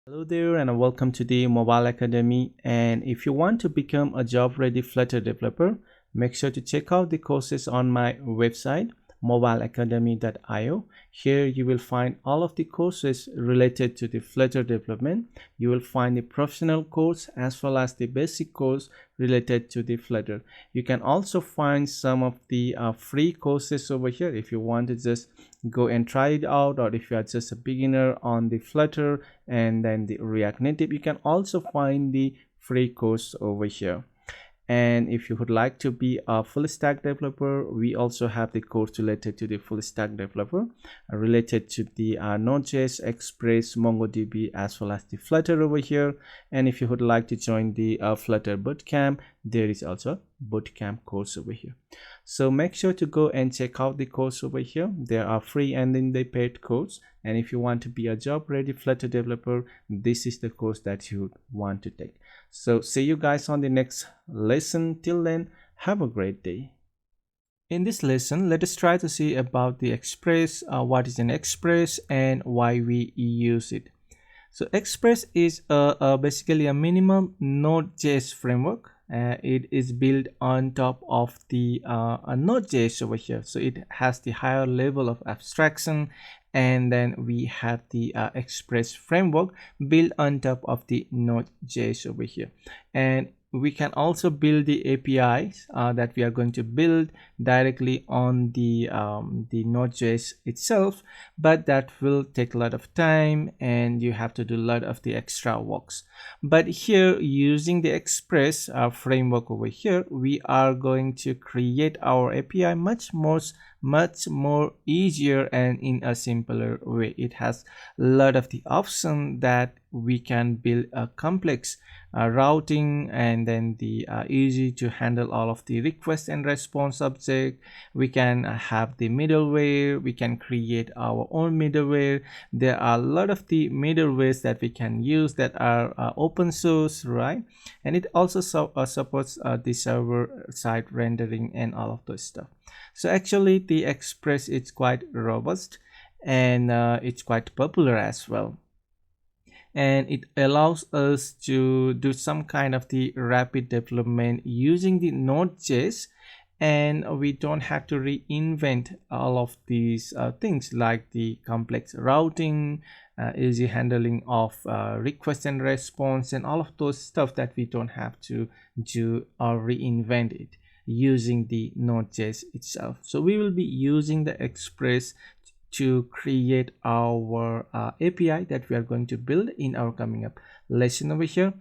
Hello there and welcome to the Mobile Academy. And if you want to become a job ready Flutter developer, make sure to check out the courses on my website mobileacademy.io. Here you will find all of the courses related to the Flutter development. You will find the professional course as well as the basic course related to the Flutter. You can also find some of the free courses over here if you want to just go and try it out, or if you are just a beginner on the Flutter and then the React Native, you can also find the free course over here. And if you would like to be a full stack developer, we also have the course related to the full stack developer, related to the Node.js, Express, MongoDB, as well as the Flutter over here. And if you would like to join the Flutter bootcamp, there is also a bootcamp course over here. So make sure to go and check out the course over here. There are free and then the paid course. And if you want to be a job ready Flutter developer, this is the course that you want to take. So see you guys on the next lesson. Till then, have a great day. In this lesson, let us try to see about the Express, what is an Express and why we use it. So Express is basically a minimum Node.js framework. It is built on top of the Node.js over here, so it has the higher level of abstraction, and then we have the Express framework built on top of the Node.js over here. And we can also build the APIs that we are going to build directly on the Node.js itself, but that will take a lot of time and you have to do a lot of the extra works. But here, using the Express framework over here, we are going to create our API much more easier and in a simpler way. It has a lot of the options that we can build a complex routing, and then the easy to handle all of the request and response object. We can have the middleware, we can create our own middleware. There are a lot of the middlewares that we can use that are open source, right? And it also supports the server side rendering and all of those stuff. So actually the Express is quite robust, and it's quite popular as well. And it allows us to do some kind of the rapid development using the Node.js, and we don't have to reinvent all of these things like the complex routing, easy handling of request and response, and all of those stuff that we don't have to do or reinvent it using the Node.js itself. So we will be using the Express to create our API that we are going to build in our coming up lesson over here.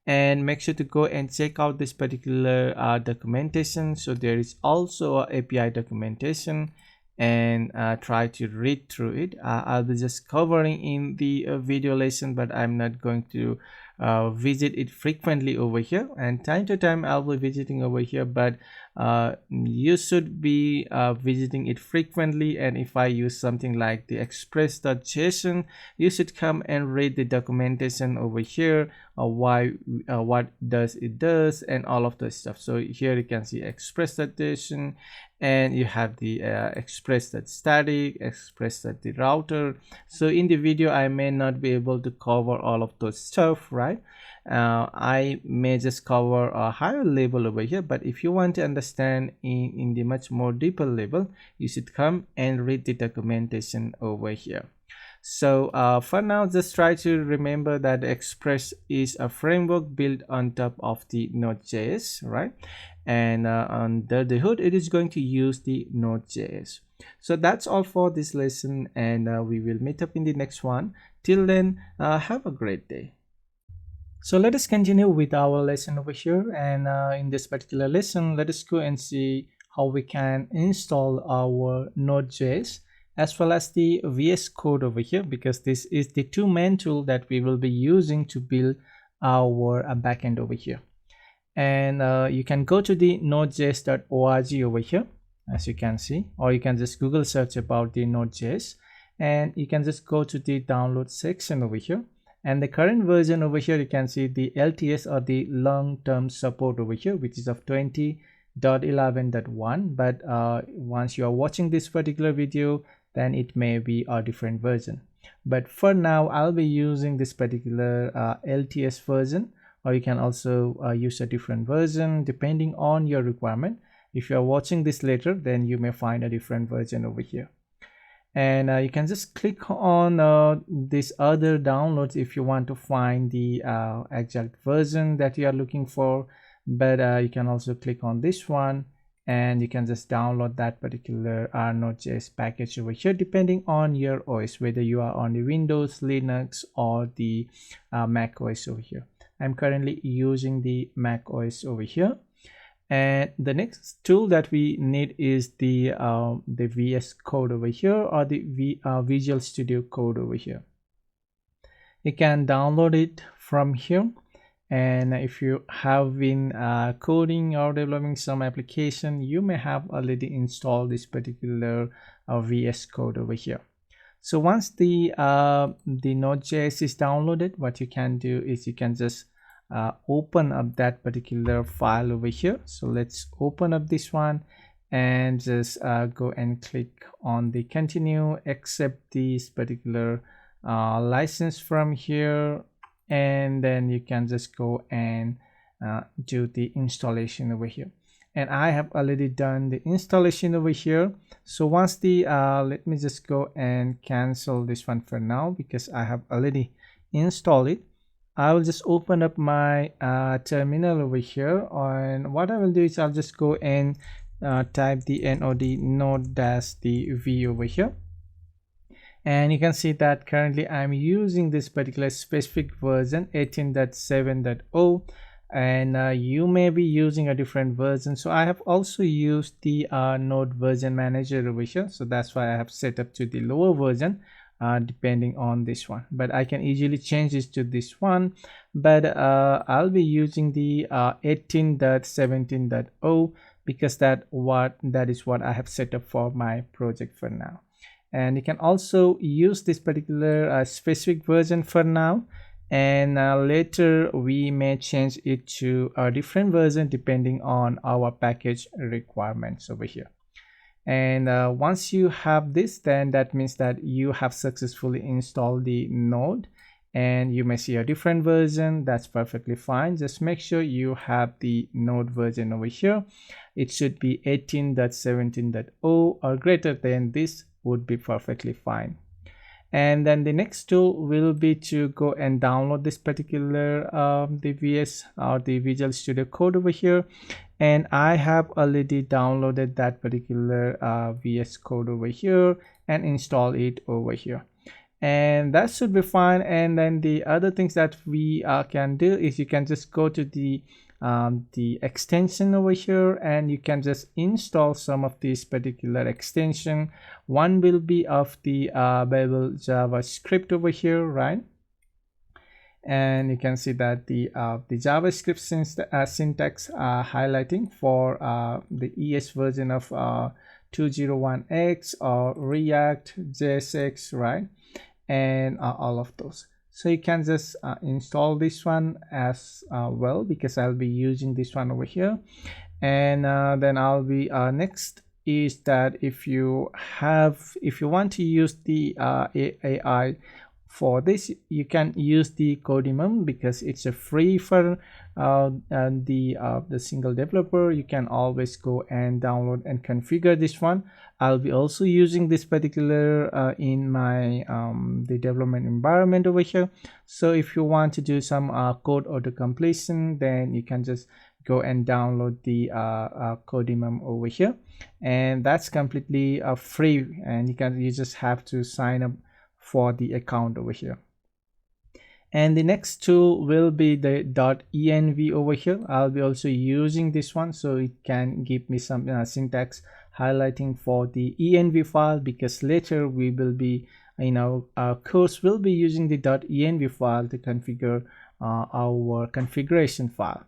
And make sure to go and check out this particular documentation. So there is also a API documentation, and try to read through it. I'll be just covering in the video lesson, but I'm not going to visit it frequently over here, and time to time I'll be visiting over here, but you should be visiting it frequently. And if I use something like the Express.js, you should come and read the documentation over here, why what does it does and all of the stuff. So here you can see Express.js, and you have the Express.static, Express.router. So in the video I may not be able to cover all of those stuff, right? I may just cover a higher level over here, but if you want to understand in the much more deeper level, you should come and read the documentation over here. So for now, just try to remember that Express is a framework built on top of the Node.js, right? And under the hood, it is going to use the Node.js. So that's all for this lesson, and we will meet up in the next one. Till then, have a great day. So let us continue with our lesson over here, and in this particular lesson, let us go and see how we can install our Node.js as well as the VS Code over here, because this is the two main tool that we will be using to build our backend over here. And you can go to the nodejs.org over here, as you can see, or you can just Google search about the Node.js, and you can just go to the download section over here. And the current version over here, you can see the LTS, or the long-term support over here, which is of 20.11.1. but once you are watching this particular video, then it may be a different version. but for now I'll be using this particular LTS version, or you can also use a different version depending on your requirement. If you're watching this later, then you may find a different version over here. And you can just click on this other downloads if you want to find the exact version that you are looking for. But you can also click on this one and you can just download that particular Node.js package over here depending on your OS, whether you are on the Windows, Linux, or the Mac OS over here. I'm currently using the Mac OS over here. And the next tool that we need is the VS Code over here, or the Visual Studio Code over here. You can download it from here. And if you have been coding or developing some application, you may have already installed this particular VS Code over here. So once the Node.js is downloaded, what you can do is you can just open up that particular file over here. So let's open up this one and just go and click on the continue, accept this particular license from here, and then you can just go and do the installation over here. And I have already done the installation over here. So once the let me just go and cancel this one for now because I have already installed it. I will just open up my terminal over here, and what I will do is I'll just go and type the node-v over here, and you can see that currently I'm using this particular specific version 18.7.0, and you may be using a different version. So I have also used the node version manager over here, so that's why I have set up to the lower version depending on this one, but I can easily change this to this one. But I'll be using the 18.17.0 because that is what I have set up for my project for now. And you can also use this particular specific version for now, and later we may change it to a different version depending on our package requirements over here. And once you have this, then that means that you have successfully installed the node, and you may see a different version. That's perfectly fine. Just make sure you have the node version over here. It should be 18.17.0 or greater than this would be perfectly fine. And then the next tool will be to go and download this particular the VS or the Visual Studio Code over here. And I have already downloaded that particular VS Code over here and install it over here, and that should be fine. And then the other things that we can do is you can just go to the extension over here, and you can just install some of these particular extension. One will be of the Babel JavaScript over here, right? And you can see that the JavaScript syntax highlighting for the ES version of 201x or React, JSX, right? And all of those. So you can just install this one as well, because I'll be using this one over here. And then I'll be next is that if you want to use the AI for this, you can use the Codimum because it's a free for the single developer. You can always go and download and configure this one. I'll be also using this particular in my the development environment over here. So if you want to do some code auto completion, then you can just go and download the Codimum over here, and that's completely free, and you just have to sign up for the account over here. And the next tool will be the .env over here. I'll be also using this one, so it can give me some syntax highlighting for the env file, because later we will be our course will be using the .env file to configure our configuration file.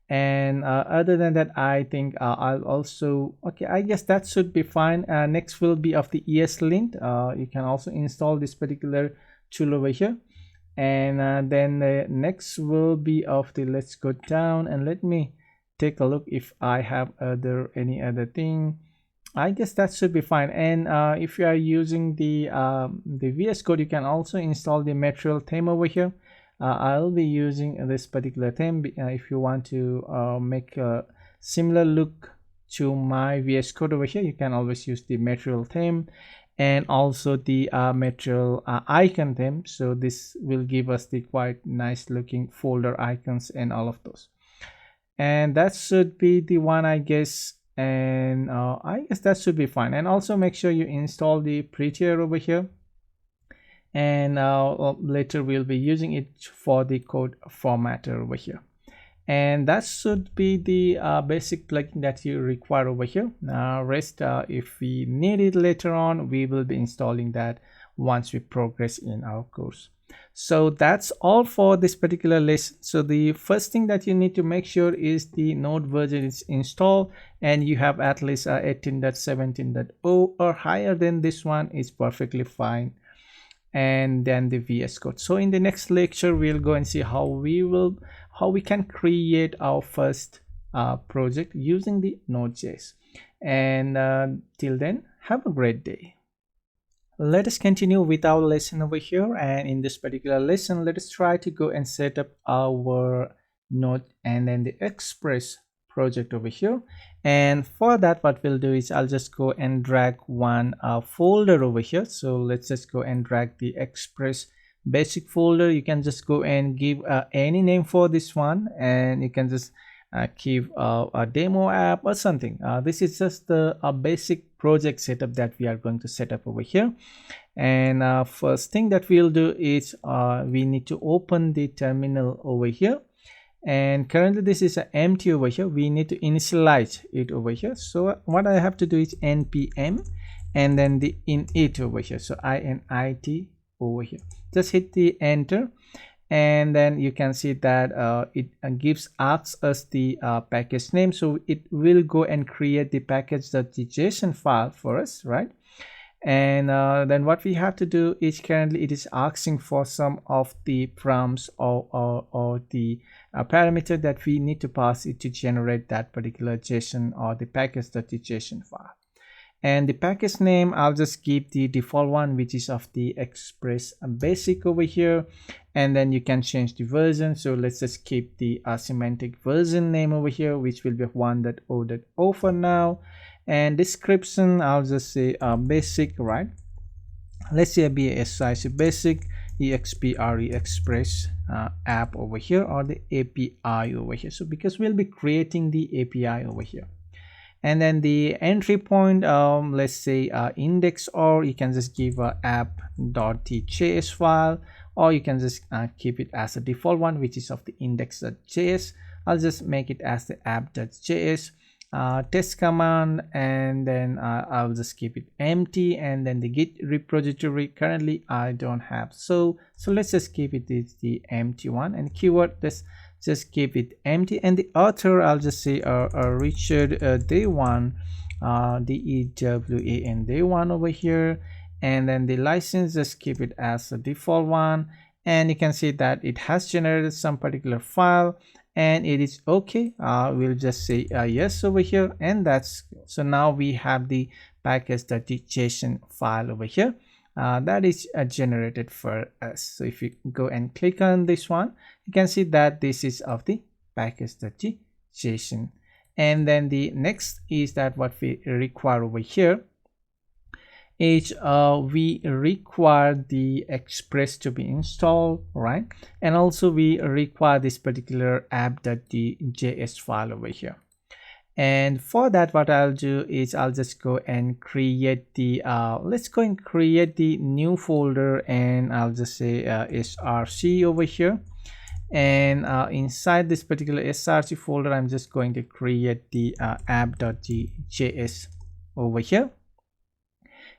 And other than that, I think I'll also, okay, I guess that should be fine. Next will be of the ESLint. You can also install this particular tool over here. And then the next will be of the, let's go down and let me take a look if I have any other thing. I guess that should be fine. And if you are using the VS Code, you can also install the material theme over here. I'll be using this particular theme. If you want to make a similar look to my VS Code over here, you can always use the material theme and also the material icon theme. So this will give us the quite nice looking folder icons and all of those. And that should be the one, I guess. And I guess that should be fine. And also make sure you install the prettier over here, and later we'll be using it for the code formatter over here. And that should be the basic plugin that you require over here. Rest, if we need it later on, we will be installing that once we progress in our course. So that's all for this particular lesson. So the first thing that you need to make sure is the node version is installed and you have at least 18.17.0 or higher than this one is perfectly fine. And then the VS Code. So in the next lecture we'll go and see how we can create our first project using the Node.js. And till then, have a great day. Let us continue with our lesson over here, and in this particular lesson let us try to go and set up our Node and then the Express project over here. And for that, what we'll do is I'll just go and drag one folder over here. So let's just go and drag the Express basic folder. You can just go and give any name for this one, and you can just give a demo app or something. This is just the basic project setup that we are going to set up over here. And first thing that we'll do is we need to open the terminal over here. And currently this is empty over here. We need to initialize it over here. So what I have to do is npm and then the init over here. So init over here. Just hit the enter, and then you can see that it asks us the package name. So it will go and create the package.json file for us, right? And then what we have to do is currently it is asking for some of the prompts or the parameter that we need to pass it to generate that particular JSON or the package.json file. And the package name, I'll just keep the default one, which is of the Express basic over here. And then you can change the version. So let's just keep the semantic version name over here, which will be 1.0.0 for now. And description, I'll just say basic, right? Let's say BASIC basic EXPRE Express app over here, or the API over here. So because we'll be creating the API over here. And then the entry point, let's say index, or you can just give a app.js file, or you can just keep it as a default one, which is of the index.js. I'll just make it as the app.js. Test command, and then I'll just keep it empty. And then the git repository, currently I don't have, so let's just keep it is the empty one. And keyword, let's just keep it empty. And the author, I'll just say Richard day one, DEWAN day one over here. And then the license, just keep it as a default one. And you can see that it has generated some particular file and it is okay. We'll just say yes over here, and that's so now we have the package.json file over here that is generated for us. So if you go and click on this one, you can see that this is of the package.json. And then the next is that what we require over here is we require the Express to be installed, right? And also we require this particular app.js file over here. And for that, what I'll do is I'll just go and create the let's go and create the new folder, and I'll just say src over here. And inside this particular src folder, I'm just going to create the app.js over here.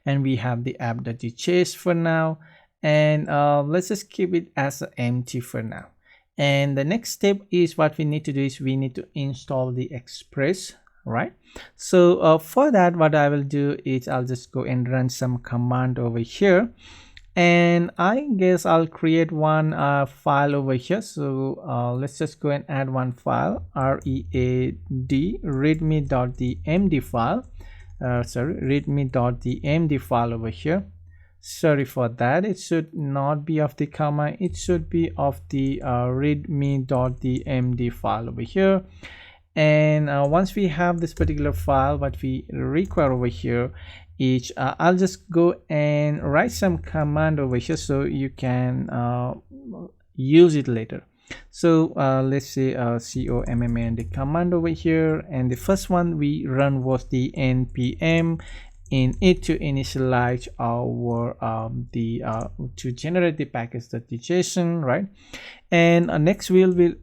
And we have the app.js for now, and let's just keep it as empty for now. And the next step is what we need to do is we need to install the Express, right? So for that, what I will do is I'll just go and run some command over here, and I guess I'll create one file over here. So let's just go and add one file, read readme.the md file. readme.dmd file over here. Sorry for that, it should not be of the command, it should be of the readme.dmd file over here. And once we have this particular file, what we require over here is I'll just go and write some command over here so you can use it later. So let's say command command over here, and the first one we run was the npm init to initialize our to generate the package.json, right? And next we'll be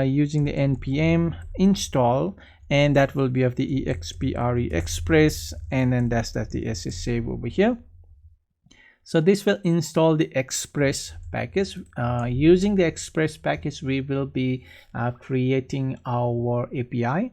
using the npm install, and that will be of the expre express, and then that's the save over here. So this will install the Express package. Using the Express package, we will be creating our API.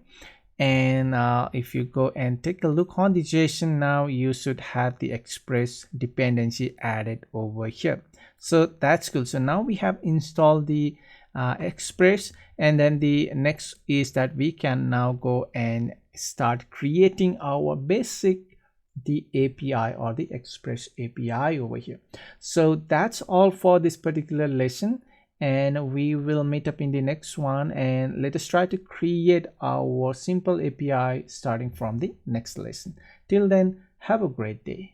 And if you go and take a look on the JSON now, you should have the Express dependency added over here. So that's cool. So now we have installed the Express, and then the next is that we can now go and start creating our basic the API or the Express API over here. So that's all for this particular lesson, and we will meet up in the next one, and let us try to create our simple API starting from the next lesson. Till then, have a great day.